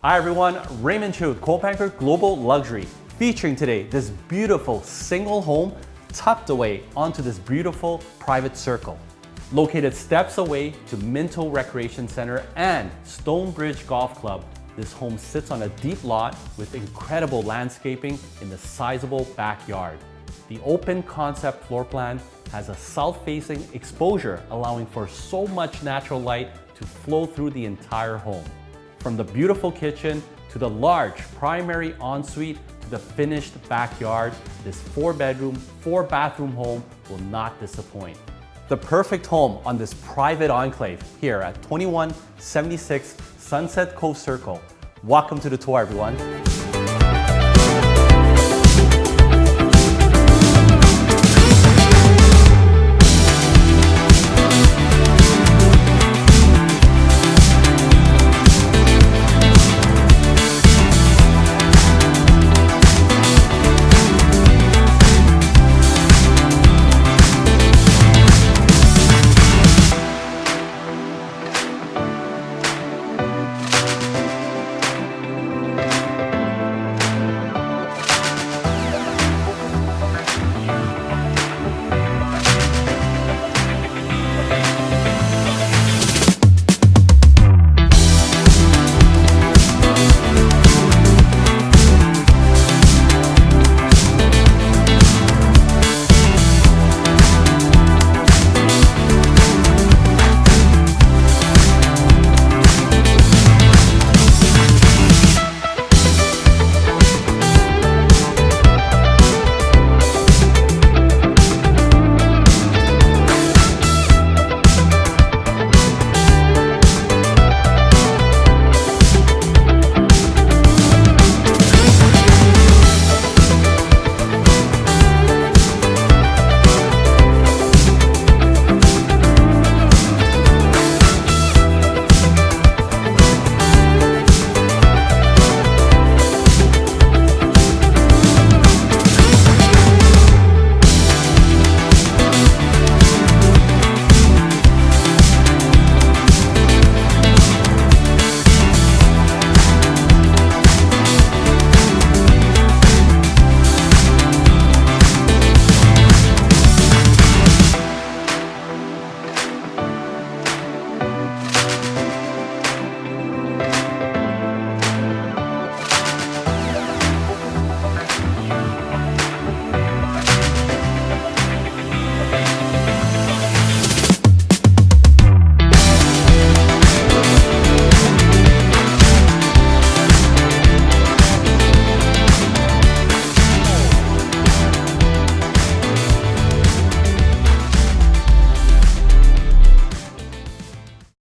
Hi everyone, Raymond here with COVE Global Luxury, featuring today this beautiful single home tucked away onto this beautiful private circle. Located steps away to Minto Recreation Center and Stonebridge Golf Club, this home sits on a deep lot with incredible landscaping in the sizable backyard. The open concept floor plan has a south-facing exposure, allowing for so much natural light to flow through the entire home. From the beautiful kitchen to the large primary ensuite to the finished backyard, this 4-bedroom, 4-bathroom home will not disappoint. The perfect home on this private enclave here at 2176 Sunset Cove Circle. Welcome to the tour, everyone.